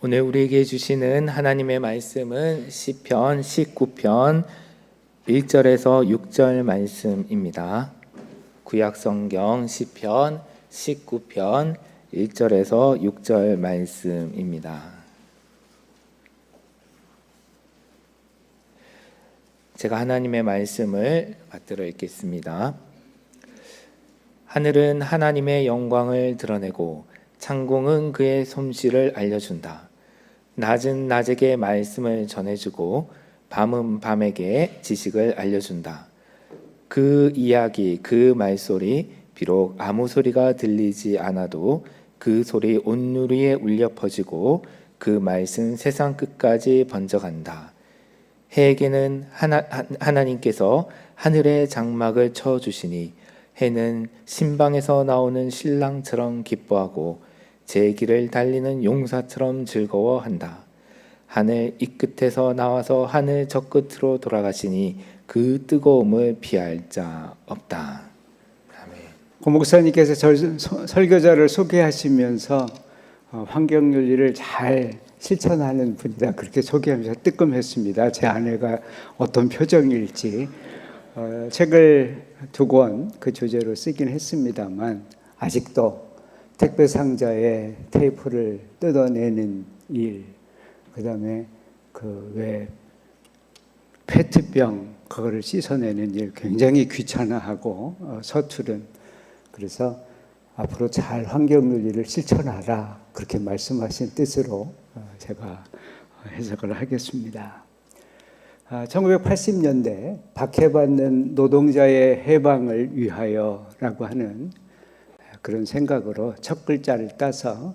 오늘 우리에게 주시는 하나님의 말씀은 시편 19편 1절에서 6절 말씀입니다. 구약성경 시편 19편 1절에서 6절 말씀입니다. 제가 하나님의 말씀을 받들어 읽겠습니다. 하늘은 하나님의 영광을 드러내고 창공은 그의 솜씨를 알려준다. 낮은 낮에게 말씀을 전해주고 밤은 밤에게 지식을 알려준다. 그 이야기, 그 말소리, 비록 아무 소리가 들리지 않아도 그 소리 온누리에 울려 퍼지고 그 말씀 세상 끝까지 번져간다. 해에게는 하나님께서 하늘의 장막을 쳐주시니 해는 신방에서 나오는 신랑처럼 기뻐하고 제 길을 달리는 용사처럼 즐거워한다. 하늘 이 끝에서 나와서 하늘 저 끝으로 돌아가시니 그 뜨거움을 피할 자 없다. 아멘. 고 목사님께서 설교자를 소개하시면서 환경윤리를 잘 실천하는 분이다 그렇게 소개하면서 뜨끔했습니다. 제 아내가 어떤 표정일지. 책을 2권 그 주제로 쓰긴 했습니다만 아직도 택배 상자에 테이프를 뜯어내는 일, 그다음에 그 왜 페트병 그거를 씻어내는 일 굉장히 귀찮아하고 서투른. 그래서 앞으로 잘 환경윤리를 실천하라 그렇게 말씀하신 뜻으로 제가 해석을 하겠습니다. 1980년대 박해받는 노동자의 해방을 위하여라고 하는 그런 생각으로 첫 글자를 따서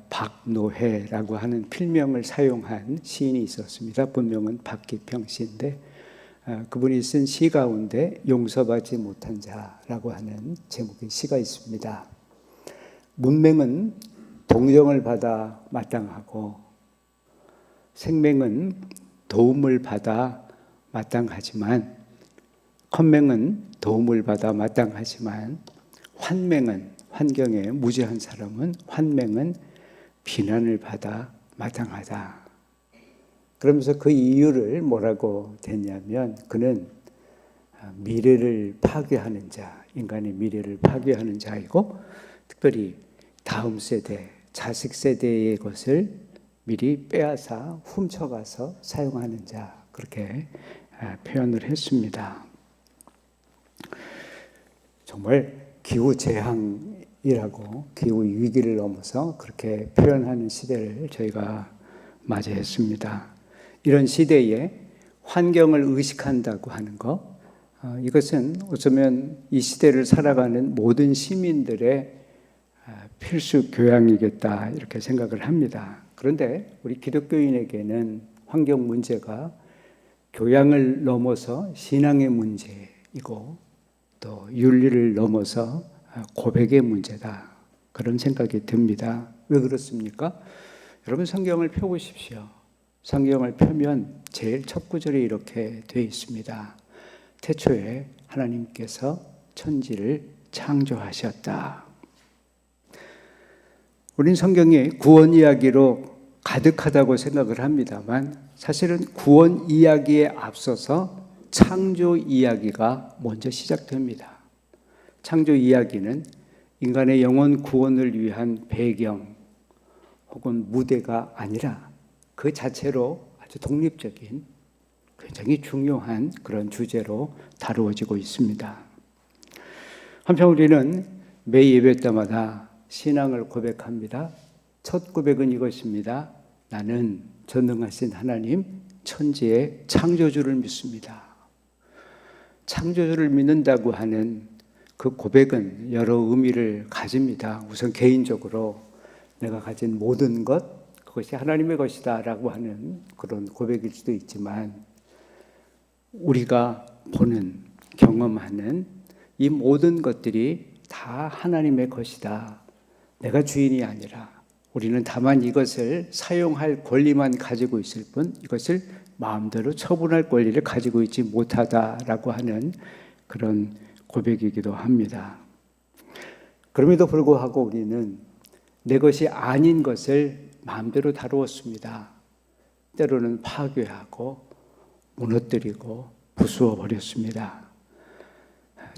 박노해라고 하는 필명을 사용한 시인이 있었습니다. 본명은 박기평 씨인데 그분이 쓴 시 가운데 용서받지 못한 자라고 하는 제목의 시가 있습니다. 문맹은 동정을 받아 마땅하고 생맹은 도움을 받아 마땅하지만 건맹은 도움을 받아 마땅하지만 환맹은 환경에 무지한 사람은 환맹은 비난을 받아 마땅하다. 그러면서 그 이유를 뭐라고 됐냐면 그는 미래를 파괴하는 자, 인간의 미래를 파괴하는 자이고 특별히 다음 세대, 자식 세대의 것을 미리 빼앗아 훔쳐가서 사용하는 자 그렇게 표현을 했습니다. 정말 기후재앙이라고 기후 위기를 넘어서 그렇게 표현하는 시대를 저희가 맞이했습니다. 이런 시대에 환경을 의식한다고 하는 것, 이것은 어쩌면 이 시대를 살아가는 모든 시민들의 필수 교양이겠다 이렇게 생각을 합니다. 그런데 우리 기독교인에게는 환경 문제가 교양을 넘어서 신앙의 문제이고 또 윤리를 넘어서 고백의 문제다 그런 생각이 듭니다. 왜 그렇습니까? 여러분 성경을 펴보십시오. 성경을 펴면 제일 첫 구절에 이렇게 되어 있습니다. 태초에 하나님께서 천지를 창조하셨다. 우린 성경이 구원 이야기로 가득하다고 생각을 합니다만 사실은 구원 이야기에 앞서서 창조 이야기가 먼저 시작됩니다. 창조 이야기는 인간의 영혼 구원을 위한 배경 혹은 무대가 아니라 그 자체로 아주 독립적인 굉장히 중요한 그런 주제로 다루어지고 있습니다. 한편 우리는 매 예배 때마다 신앙을 고백합니다. 첫 고백은 이것입니다. 나는 전능하신 하나님 천지의 창조주를 믿습니다. 창조주를 믿는다고 하는 그 고백은 여러 의미를 가집니다. 우선 개인적으로 내가 가진 모든 것, 그것이 하나님의 것이다 라고 하는 그런 고백일 수도 있지만 우리가 보는, 경험하는 이 모든 것들이 다 하나님의 것이다. 내가 주인이 아니라 우리는 다만 이것을 사용할 권리만 가지고 있을 뿐 이것을 마음대로 처분할 권리를 가지고 있지 못하다라고 하는 그런 고백이기도 합니다. 그럼에도 불구하고 우리는 내 것이 아닌 것을 마음대로 다루었습니다. 때로는 파괴하고 무너뜨리고 부수어 버렸습니다.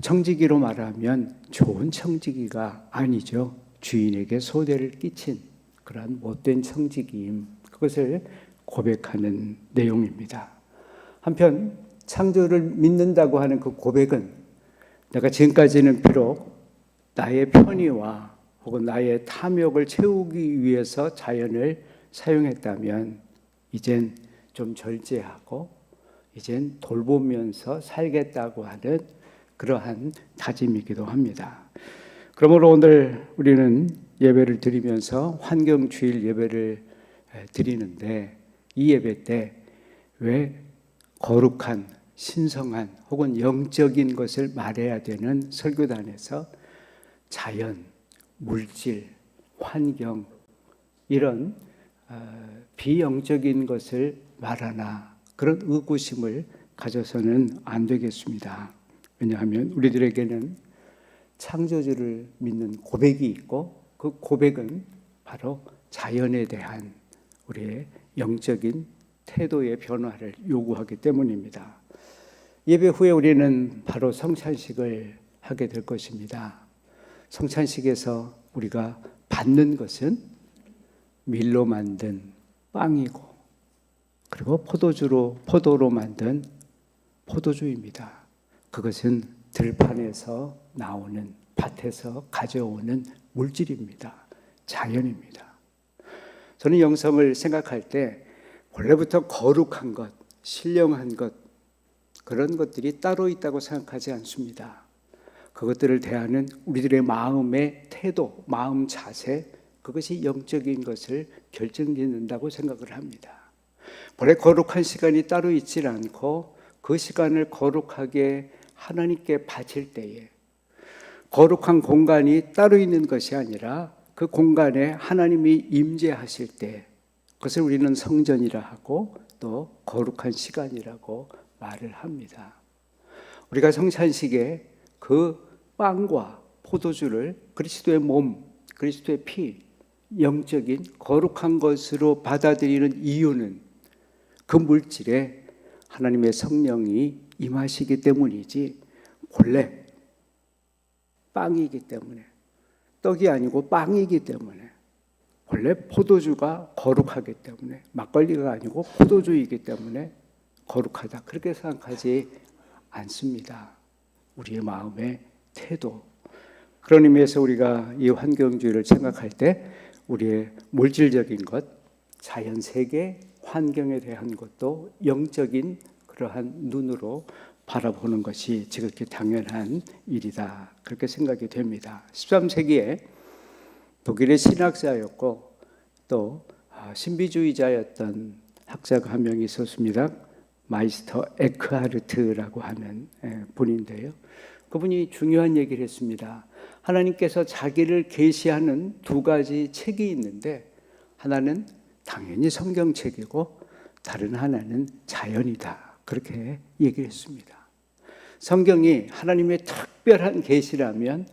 청지기로 말하면 좋은 청지기가 아니죠. 주인에게 소대를 끼친 그러한 못된 청지기임, 그것을 고백하는 내용입니다. 한편 창조를 믿는다고 하는 그 고백은 내가 지금까지는 비록 나의 편의와 혹은 나의 탐욕을 채우기 위해서 자연을 사용했다면 이젠 좀 절제하고 이젠 돌보면서 살겠다고 하는 그러한 다짐이기도 합니다. 그러므로 오늘 우리는 예배를 드리면서 환경주일 예배를 드리는데, 이 예배 때 왜 거룩한, 신성한 혹은 영적인 것을 말해야 되는 설교단에서 자연, 물질, 환경 이런 비영적인 것을 말하나, 그런 의구심을 가져서는 안 되겠습니다. 왜냐하면 우리들에게는 창조주를 믿는 고백이 있고, 그 고백은 바로 자연에 대한 우리의 영적인 태도의 변화를 요구하기 때문입니다. 예배 후에 우리는 바로 성찬식을 하게 될 것입니다. 성찬식에서 우리가 받는 것은 밀로 만든 빵이고, 그리고 포도로 만든 포도주입니다. 그것은 들판에서 나오는, 밭에서 가져오는 물질입니다. 자연입니다. 저는 영성을 생각할 때 원래부터 거룩한 것, 신령한 것, 그런 것들이 따로 있다고 생각하지 않습니다. 그것들을 대하는 우리들의 마음의 태도, 마음 자세, 그것이 영적인 것을 결정짓는다고 생각을 합니다. 본래 거룩한 시간이 따로 있지 않고 그 시간을 거룩하게 하나님께 바칠 때에, 거룩한 공간이 따로 있는 것이 아니라 그 공간에 하나님이 임재하실 때, 그것을 우리는 성전이라 하고 또 거룩한 시간이라고 말을 합니다. 우리가 성찬식에 그 빵과 포도주를 그리스도의 몸, 그리스도의 피, 영적인 거룩한 것으로 받아들이는 이유는 그 물질에 하나님의 성령이 임하시기 때문이지, 본래 빵이기 때문에, 떡이 아니고 빵이기 때문에, 원래 포도주가 거룩하기 때문에, 막걸리가 아니고 포도주이기 때문에 거룩하다, 그렇게 생각하지 않습니다. 우리의 마음의 태도. 그런 의미에서 우리가 이 환경주의를 생각할 때 우리의 물질적인 것, 자연 세계, 환경에 대한 것도 영적인 그러한 눈으로 바라보는 것이 지극히 당연한 일이다, 그렇게 생각이 됩니다. 13세기에 독일의 신학자였고 또 신비주의자였던 학자가 한 명이 있었습니다. 마이스터 에크하르트라고 하는 분인데요. 그분이 중요한 얘기를 했습니다. 하나님께서 자기를 계시하는 두 가지 책이 있는데, 하나는 당연히 성경책이고 다른 하나는 자연이다, 그렇게 얘기를 했습니다. 성경이 하나님의 특별한 계시라면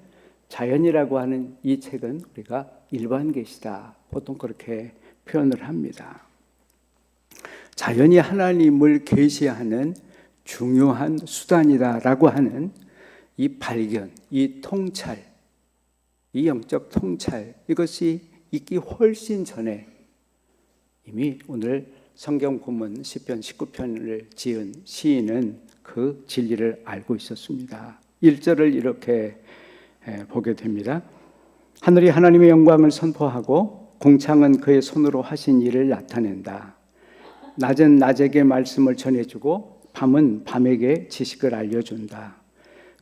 자연이라고 하는 이 책은 우리가 일반 계시다, 보통 그렇게 표현을 합니다. 자연이 하나님을 계시하는 중요한 수단이다라고 하는 이 발견, 이 통찰, 이 영적 통찰, 이것이 있기 훨씬 전에 이미 오늘 성경 본문 시편 19편을 지은 시인은 그 진리를 알고 있었습니다. 1절을 이렇게 보게 됩니다. 하늘이 하나님의 영광을 선포하고 공창은 그의 손으로 하신 일을 나타낸다. 낮은 낮에게 말씀을 전해주고 밤은 밤에게 지식을 알려준다.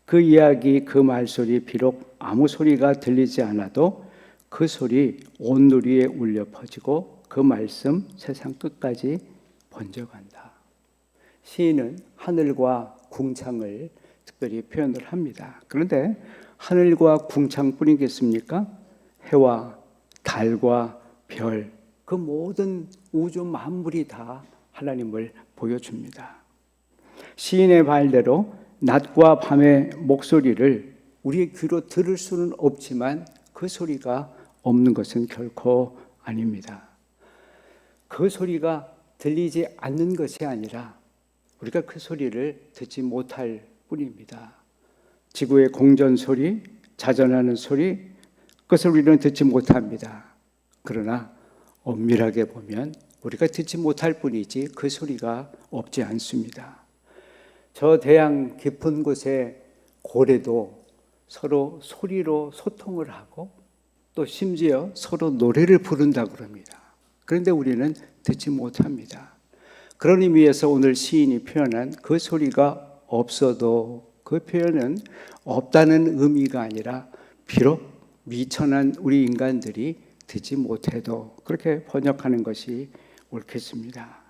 그 이야기, 그 말소리, 비록 아무 소리가 들리지 않아도 그 소리 온 누리에 울려 퍼지고 그 말씀 세상 끝까지 번져간다. 시인은 하늘과 궁창을 특별히 표현을 합니다. 그런데 하늘과 궁창뿐이겠습니까? 해와 달과 별, 그 모든 우주 만물이 다 하나님을 보여줍니다. 시인의 말대로 낮과 밤의 목소리를 우리의 귀로 들을 수는 없지만 그 소리가 없는 것은 결코 아닙니다. 그 소리가 들리지 않는 것이 아니라 우리가 그 소리를 듣지 못할 뿐입니다. 지구의 공전 소리, 자전하는 소리, 그것을 우리는 듣지 못합니다. 그러나 엄밀하게 보면 우리가 듣지 못할 뿐이지 그 소리가 없지 않습니다. 저 대양 깊은 곳에 고래도 서로 소리로 소통을 하고 또 심지어 서로 노래를 부른다고 합니다. 그런데 우리는 듣지 못합니다. 그런 의미에서 오늘 시인이 표현한 그 소리가 없어도 그 표현은 없다는 의미가 아니라 비록 미천한 우리 인간들이 듣지 못해도 그렇게 번역하는 것이 옳겠습니다.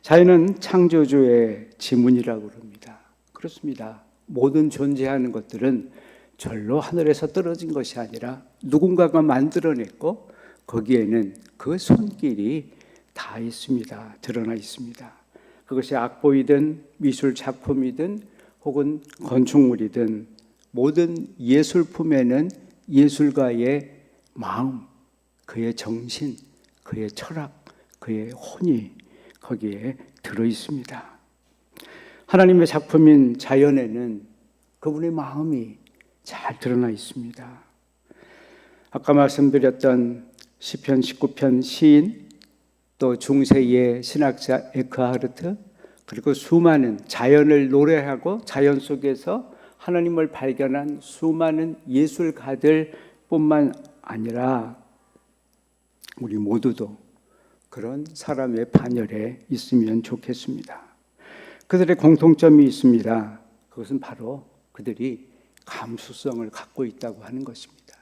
자연은 창조주의 지문이라고 합니다. 그렇습니다. 모든 존재하는 것들은 절로 하늘에서 떨어진 것이 아니라 누군가가 만들어냈고 거기에는 그 손길이 다 있습니다. 드러나 있습니다. 그것이 악보이든 미술 작품이든 혹은 건축물이든 모든 예술품에는 예술가의 마음, 그의 정신, 그의 철학, 그의 혼이 거기에 들어 있습니다. 하나님의 작품인 자연에는 그분의 마음이 잘 드러나 있습니다. 아까 말씀드렸던 시편 19편 시인, 또 중세의 신학자 에크하르트, 그리고 수많은 자연을 노래하고 자연 속에서 하나님을 발견한 수많은 예술가들 뿐만 아니라 우리 모두도 그런 사람의 반열에 있으면 좋겠습니다. 그들의 공통점이 있습니다. 그것은 바로 그들이 감수성을 갖고 있다고 하는 것입니다.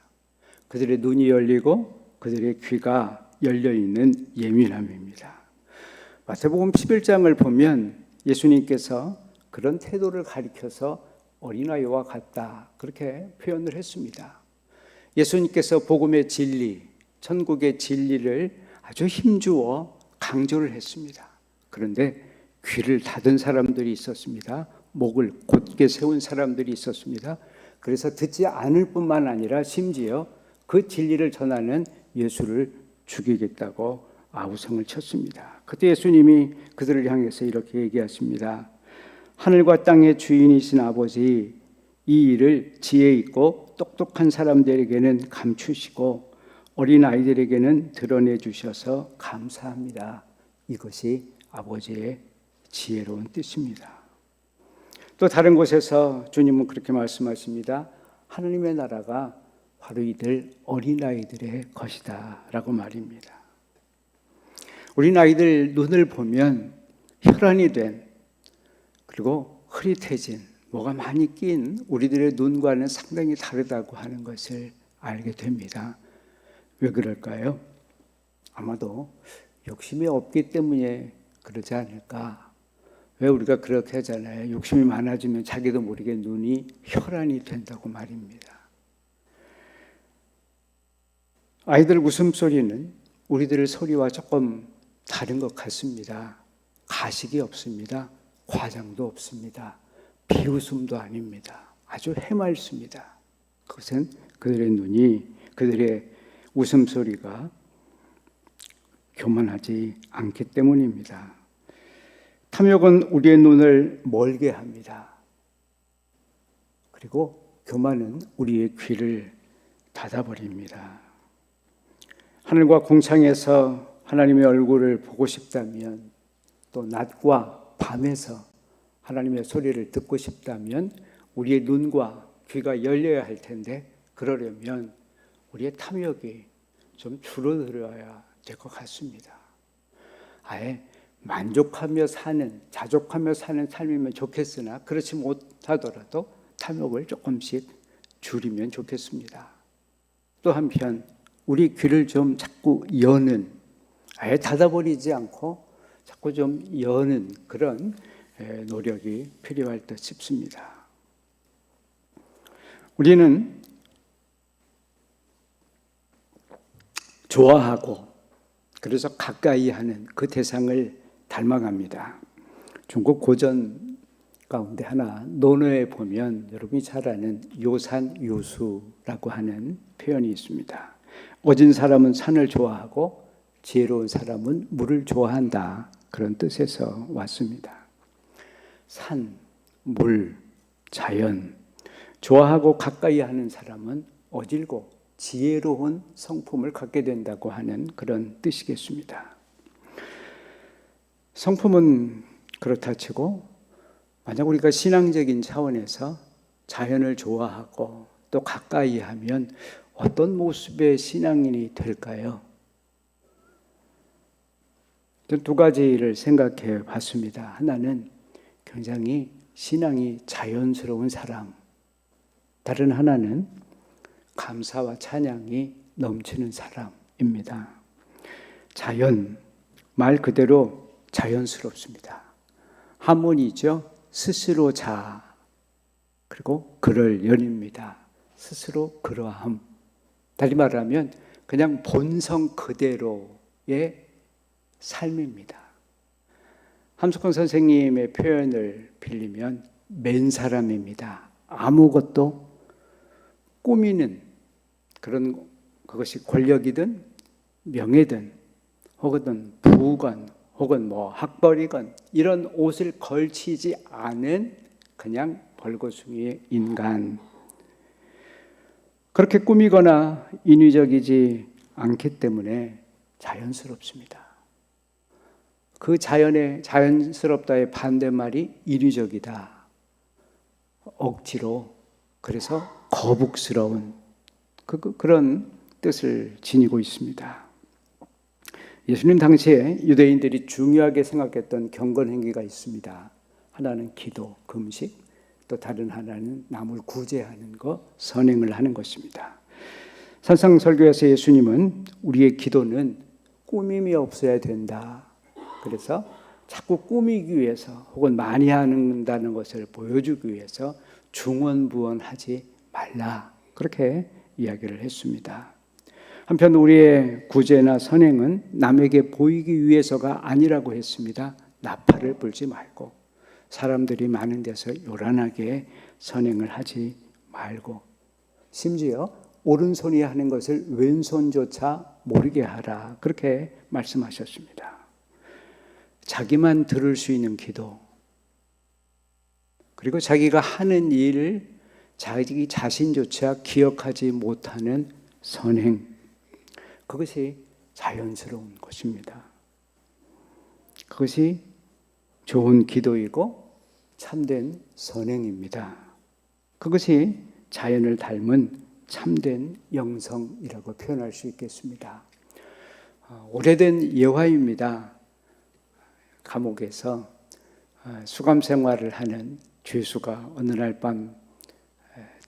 그들의 눈이 열리고 그들의 귀가 열려있는 예민함입니다. 마태복음 11장을 보면 예수님께서 그런 태도를 가리켜서 어린아이와 같다 그렇게 표현을 했습니다. 예수님께서 복음의 진리, 천국의 진리를 아주 힘주어 강조를 했습니다. 그런데 귀를 닫은 사람들이 있었습니다. 목을 곧게 세운 사람들이 있었습니다. 그래서 듣지 않을 뿐만 아니라 심지어 그 진리를 전하는 예수를 죽이겠다고 아우성을 쳤습니다. 그때 예수님이 그들을 향해서 이렇게 얘기하십니다. 하늘과 땅의 주인이신 아버지, 이 일을 지혜 있고 똑똑한 사람들에게는 감추시고 어린 아이들에게는 드러내 주셔서 감사합니다. 이것이 아버지의 지혜로운 뜻입니다. 또 다른 곳에서 주님은 그렇게 말씀하십니다. 하나님의 나라가 바로 이들 어린아이들의 것이다 라고 말입니다. 어린아이들 눈을 보면 혈안이 된 그리고 흐릿해진 뭐가 많이 낀 우리들의 눈과는 상당히 다르다고 하는 것을 알게 됩니다. 왜 그럴까요? 아마도 욕심이 없기 때문에 그러지 않을까. 왜 우리가 그렇게 하잖아요. 욕심이 많아지면 자기도 모르게 눈이 혈안이 된다고 말입니다. 아이들 웃음소리는 우리들의 소리와 조금 다른 것 같습니다. 가식이 없습니다. 과장도 없습니다. 비웃음도 아닙니다. 아주 해맑습니다. 그것은 그들의 눈이, 그들의 웃음소리가 교만하지 않기 때문입니다. 탐욕은 우리의 눈을 멀게 합니다. 그리고 교만은 우리의 귀를 닫아버립니다. 하늘과 공창에서 하나님의 얼굴을 보고 싶다면, 또 낮과 밤에서 하나님의 소리를 듣고 싶다면 우리의 눈과 귀가 열려야 할 텐데, 그러려면 우리의 탐욕이 좀 줄어들어야 될 것 같습니다. 아예 만족하며 사는, 자족하며 사는 삶이면 좋겠으나 그렇지 못하더라도 탐욕을 조금씩 줄이면 좋겠습니다. 또 한편 우리 귀를 좀 자꾸 여는, 아예 닫아버리지 않고 자꾸 좀 여는 그런 노력이 필요할 듯 싶습니다. 우리는 좋아하고 그래서 가까이 하는 그 대상을 닮아갑니다. 중국 고전 가운데 하나 논어에 보면 여러분이 잘 아는 요산요수라고 하는 표현이 있습니다. 어진 사람은 산을 좋아하고 지혜로운 사람은 물을 좋아한다. 그런 뜻에서 왔습니다. 산, 물, 자연, 좋아하고 가까이 하는 사람은 어질고 지혜로운 성품을 갖게 된다고 하는 그런 뜻이겠습니다. 성품은 그렇다 치고 만약 우리가 신앙적인 차원에서 자연을 좋아하고 또 가까이 하면 어떤 모습의 신앙인이 될까요? 두 가지를 생각해 봤습니다. 하나는 굉장히 신앙이 자연스러운 사람, 다른 하나는 감사와 찬양이 넘치는 사람입니다. 자연, 말 그대로 자연스럽습니다. 하모니죠. 스스로 자, 그리고 그럴 연입니다. 스스로 그러함. 다시 말하면 그냥 본성 그대로의 삶입니다. 함석헌 선생님의 표현을 빌리면 맨 사람입니다. 아무것도 꾸미는 그런 그것이 권력이든 명예든 혹은 부건 혹은 학벌이건 이런 옷을 걸치지 않은 그냥 벌거숭이의 인간. 그렇게 꾸미거나 인위적이지 않기 때문에 자연스럽습니다. 그 자연스럽다의 반대말이 인위적이다. 억지로, 그래서 거북스러운 그런 뜻을 지니고 있습니다. 예수님 당시에 유대인들이 중요하게 생각했던 경건 행위가 있습니다. 하나는 기도, 금식, 또 다른 하나는 남을 구제하는 것, 선행을 하는 것입니다. 산상설교에서 예수님은 우리의 기도는 꾸밈이 없어야 된다. 그래서 자꾸 꾸미기 위해서 혹은 많이 한다는 것을 보여주기 위해서 중언부언하지 말라. 그렇게 이야기를 했습니다. 한편 우리의 구제나 선행은 남에게 보이기 위해서가 아니라고 했습니다. 나팔을 불지 말고 사람들이 많은 데서 요란하게 선행을 하지 말고 심지어 오른손이 하는 것을 왼손조차 모르게 하라. 그렇게 말씀하셨습니다. 자기만 들을 수 있는 기도, 그리고 자기가 하는 일을 자기 자신조차 기억하지 못하는 선행, 그것이 자연스러운 것입니다. 그것이 좋은 기도이고 참된 선행입니다. 그것이 자연을 닮은 참된 영성이라고 표현할 수 있겠습니다. 오래된 예화입니다. 감옥에서 수감 생활을 하는 죄수가 어느 날 밤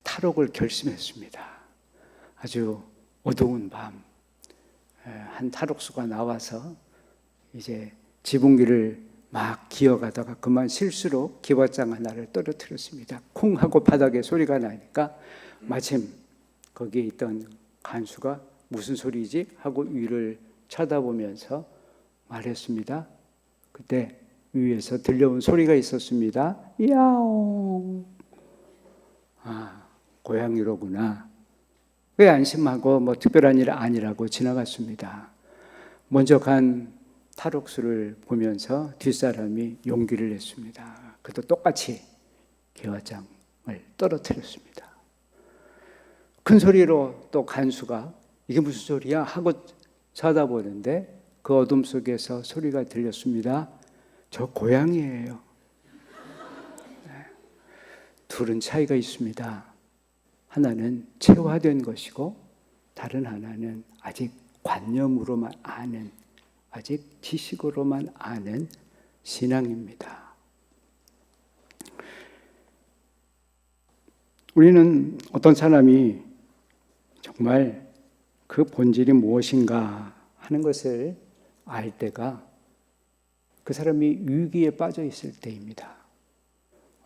탈옥을 결심했습니다. 아주 어두운 밤, 한 탈옥수가 나와서 이제 지붕길을 막 기어가다가 그만 실수로 기왓장 하나를 떨어뜨렸습니다. 콩 하고 바닥에 소리가 나니까 마침 거기에 있던 간수가 무슨 소리지? 하고 위를 쳐다보면서 말했습니다. 그때 위에서 들려온 소리가 있었습니다. 야옹. 아, 고양이로구나. 왜 안심하고 특별한 일 아니라고 지나갔습니다. 먼저 간 탈옥수를 보면서 뒷사람이 용기를 냈습니다. 그도 똑같이 기와장을 떨어뜨렸습니다. 큰 소리로 또 간수가 이게 무슨 소리야? 하고 쳐다보는데 그 어둠 속에서 소리가 들렸습니다. 저 고양이에요. 둘은 차이가 있습니다. 하나는 체화된 것이고 다른 하나는 아직 관념으로만 아는, 아직 지식으로만 아는 신앙입니다. 우리는 어떤 사람이 정말 그 본질이 무엇인가 하는 것을 알 때가 그 사람이 위기에 빠져 있을 때입니다.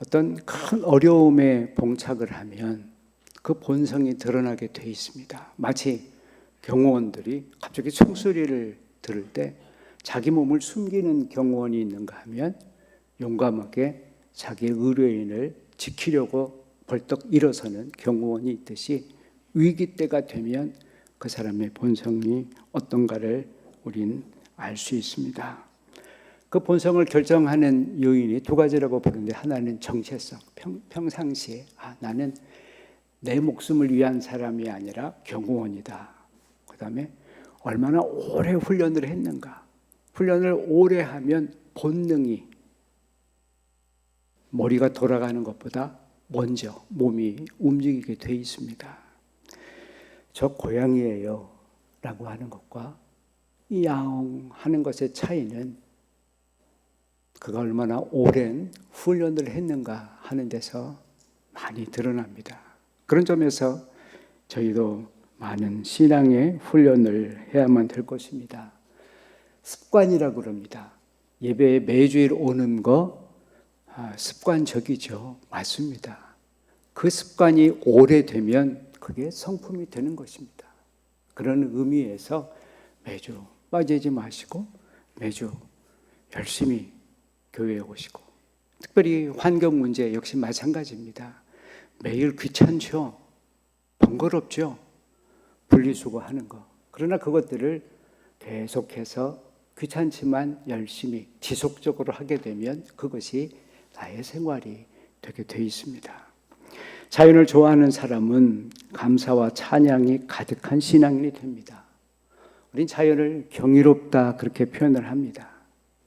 어떤 큰 어려움에 봉착을 하면 그 본성이 드러나게 돼 있습니다. 마치 경호원들이 갑자기 총소리를 들을 때 자기 몸을 숨기는 경호원이 있는가 하면 용감하게 자기의 의뢰인을 지키려고 벌떡 일어서는 경호원이 있듯이 위기 때가 되면 그 사람의 본성이 어떤가를 우린 알 수 있습니다. 그 본성을 결정하는 요인이 두 가지라고 보는데, 하나는 정체성, 평상시에 나는 내 목숨을 위한 사람이 아니라 경호원이다. 그 다음에 얼마나 오래 훈련을 했는가. 훈련을 오래 하면 본능이 머리가 돌아가는 것보다 먼저 몸이 움직이게 돼 있습니다. 저 고양이에요 라고 하는 것과 야옹 하는 것의 차이는 그가 얼마나 오랜 훈련을 했는가 하는 데서 많이 드러납니다. 그런 점에서 저희도 많은 신앙의 훈련을 해야만 될 것입니다. 습관이라고 그럽니다. 예배에 매주일 오는 거 습관적이죠. 맞습니다. 그 습관이 오래되면 그게 성품이 되는 것입니다. 그런 의미에서 매주 빠지지 마시고 매주 열심히 교회에 오시고, 특별히 환경 문제 역시 마찬가지입니다. 매일 귀찮죠. 번거롭죠. 분리수거하는 거. 그러나 그것들을 계속해서 귀찮지만 열심히 지속적으로 하게 되면 그것이 나의 생활이 되게 돼 있습니다. 자연을 좋아하는 사람은 감사와 찬양이 가득한 신앙인이 됩니다. 우린 자연을 경이롭다 그렇게 표현을 합니다.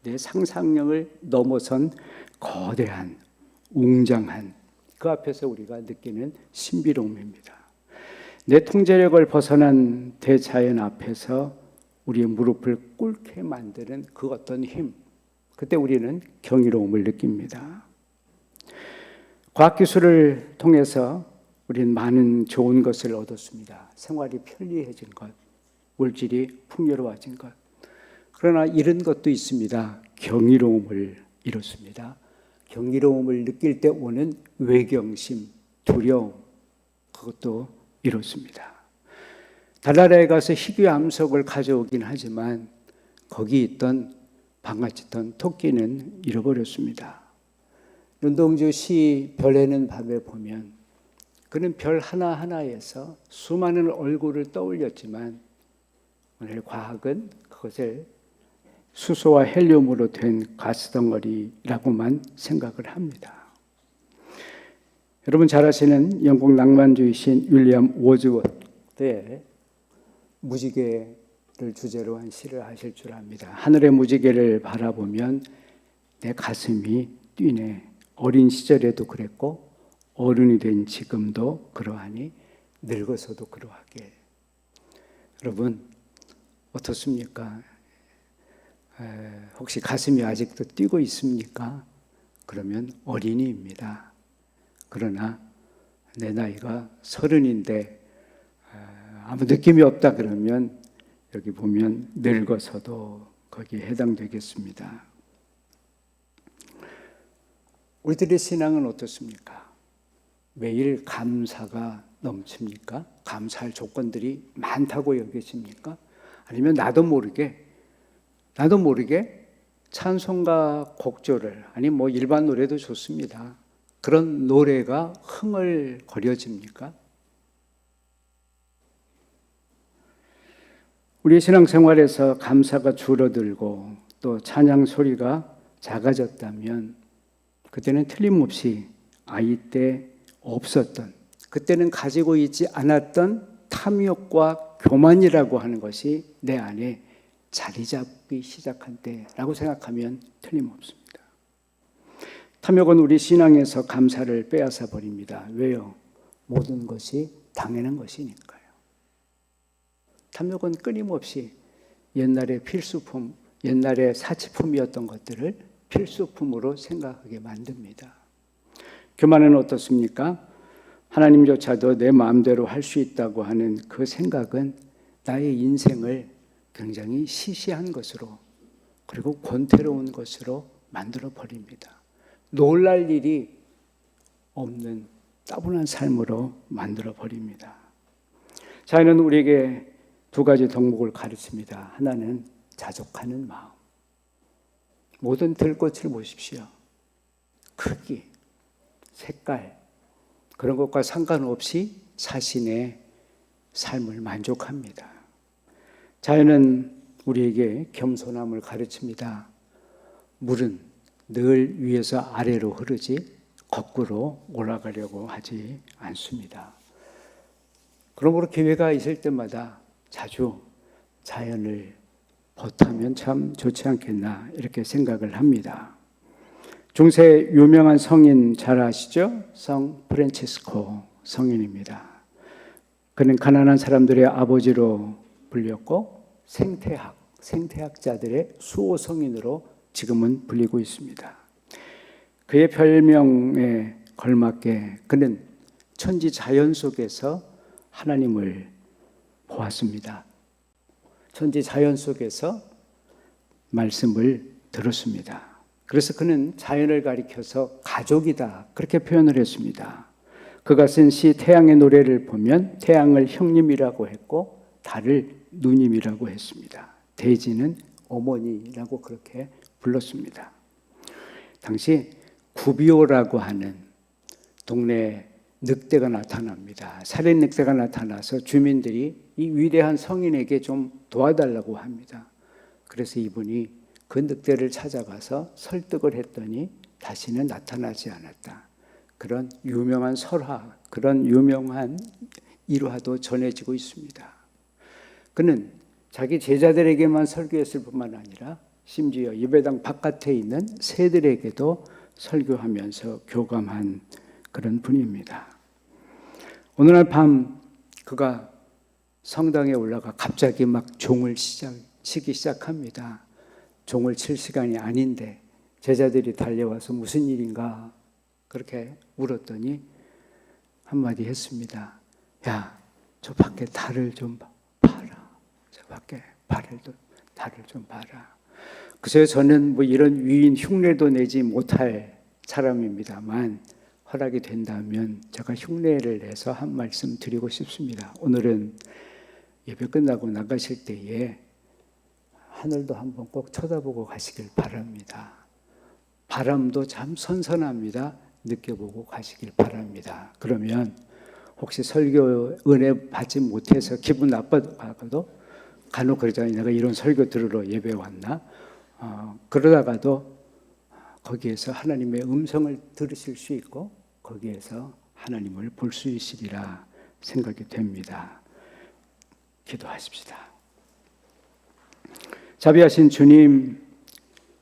내 상상력을 넘어선 거대한, 웅장한 그 앞에서 우리가 느끼는 신비로움입니다. 내 통제력을 벗어난 대자연 앞에서 우리의 무릎을 꿇게 만드는 그 어떤 힘, 그때 우리는 경이로움을 느낍니다. 과학기술을 통해서 우리는 많은 좋은 것을 얻었습니다. 생활이 편리해진 것, 물질이 풍요로워진 것. 그러나 이런 것도 있습니다. 경이로움을 이뤘습니다. 경이로움을 느낄 때 오는 외경심, 두려움, 그것도 이뤘습니다. 달나라에 가서 희귀 암석을 가져오긴 하지만 거기 있던 방같이 있던 토끼는 잃어버렸습니다. 윤동주 시 별에는 밤에 보면 그는 별 하나하나에서 수많은 얼굴을 떠올렸지만 오늘 과학은 그것을 수소와 헬륨으로 된 가스덩어리라고만 생각을 합니다. 여러분 잘 아시는 영국 낭만주의 시인 윌리엄 워즈워드의 무지개를 주제로 한 시를 아실 줄 압니다. 하늘의 무지개를 바라보면 내 가슴이 뛰네. 어린 시절에도 그랬고 어른이 된 지금도 그러하니 늙어서도 그러하게. 여러분 어떻습니까? 혹시 가슴이 아직도 뛰고 있습니까? 그러면 어린이입니다. 그러나 내 나이가 30인데 아무 느낌이 없다 그러면 여기 보면 늙어서도 거기에 해당되겠습니다. 우리들의 신앙은 어떻습니까? 매일 감사가 넘칩니까? 감사할 조건들이 많다고 여기십니까? 아니면 나도 모르게 찬송가 곡조를, 아니 뭐 일반 노래도 좋습니다. 그런 노래가 흥얼거려집니까? 우리 신앙생활에서 감사가 줄어들고 또 찬양 소리가 작아졌다면 그때는 틀림없이 아이 때 없었던, 그때는 가지고 있지 않았던 탐욕과 교만이라고 하는 것이 내 안에 자리 잡기 시작한 때라고 생각하면 틀림없습니다. 탐욕은 우리 신앙에서 감사를 빼앗아 버립니다. 왜요? 모든 것이 당연한 것이니까요. 탐욕은 끊임없이 옛날의 필수품, 옛날의 사치품이었던 것들을 필수품으로 생각하게 만듭니다. 교만은 어떻습니까? 하나님조차도 내 마음대로 할 수 있다고 하는 그 생각은 나의 인생을 굉장히 시시한 것으로, 그리고 권태로운 것으로 만들어 버립니다. 놀랄 일이 없는 따분한 삶으로 만들어 버립니다. 자연은 우리에게 두 가지 덕목을 가르칩니다. 하나는 자족하는 마음. 모든 들꽃을 보십시오. 크기, 색깔, 그런 것과 상관없이 자신의 삶을 만족합니다. 자연은 우리에게 겸손함을 가르칩니다. 물은 늘 위에서 아래로 흐르지 거꾸로 올라가려고 하지 않습니다. 그러므로 기회가 있을 때마다 자주 자연을 보태면 참 좋지 않겠나 이렇게 생각을 합니다. 중세 유명한 성인 잘 아시죠? 성 프란치스코 성인입니다. 그는 가난한 사람들의 아버지로 불렸고 생태학자들의 수호 성인으로 지금은 불리고 있습니다. 그의 별명에 걸맞게 그는 천지 자연 속에서 하나님을 보았습니다. 천지 자연 속에서 말씀을 들었습니다. 그래서 그는 자연을 가리켜서 가족이다 그렇게 표현을 했습니다. 그가 쓴 시 태양의 노래를 보면 태양을 형님이라고 했고 달을 누님이라고 했습니다. 대지는 어머니라고 그렇게 불렀습니다. 당시 구비오라고 하는 동네에 늑대가 나타납니다. 살인 늑대가 나타나서 주민들이 이 위대한 성인에게 좀 도와달라고 합니다. 그래서 이분이 그 늑대를 찾아가서 설득을 했더니 다시는 나타나지 않았다. 그런 유명한 설화, 그런 유명한 일화도 전해지고 있습니다. 그는 자기 제자들에게만 설교했을 뿐만 아니라 심지어 예배당 바깥에 있는 새들에게도 설교하면서 교감한 그런 분입니다. 어느 날 밤 그가 성당에 올라가 갑자기 막 종을 치기 시작합니다. 종을 칠 시간이 아닌데 제자들이 달려와서 무슨 일인가 그렇게 물었더니 한마디 했습니다. 야, 저 밖에 달을 좀 봐라. 저 밖에 달을 좀 봐라. 그래서 저는 뭐 이런 위인 흉내도 내지 못할 사람입니다만 허락이 된다면 제가 흉내를 내서 한 말씀 드리고 싶습니다. 오늘은 예배 끝나고 나가실 때에 하늘도 한번 꼭 쳐다보고 가시길 바랍니다. 바람도 참 선선합니다. 느껴보고 가시길 바랍니다. 그러면 혹시 설교 은혜 받지 못해서 기분 나빠도 간혹 그러잖아요. 내가 이런 설교 들으러 예배 왔나? 그러다가도 거기에서 하나님의 음성을 들으실 수 있고 거기에서 하나님을 볼 수 있으리라 생각이 됩니다. 기도하십시다. 자비하신 주님,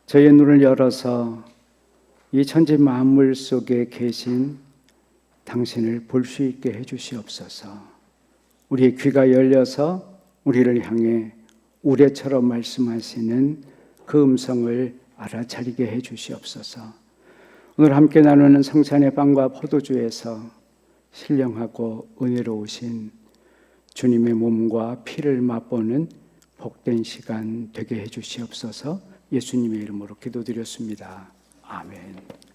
저의 눈을 열어서 이 천지 만물 속에 계신 당신을 볼 수 있게 해주시옵소서. 우리의 귀가 열려서 우리를 향해 우레처럼 말씀하시는 그 음성을 알아차리게 해주시옵소서. 오늘 함께 나누는 성찬의 빵과 포도주에서 신령하고 은혜로우신 주님의 몸과 피를 맛보는 복된 시간 되게 해주시옵소서. 예수님의 이름으로 기도드렸습니다. 아멘.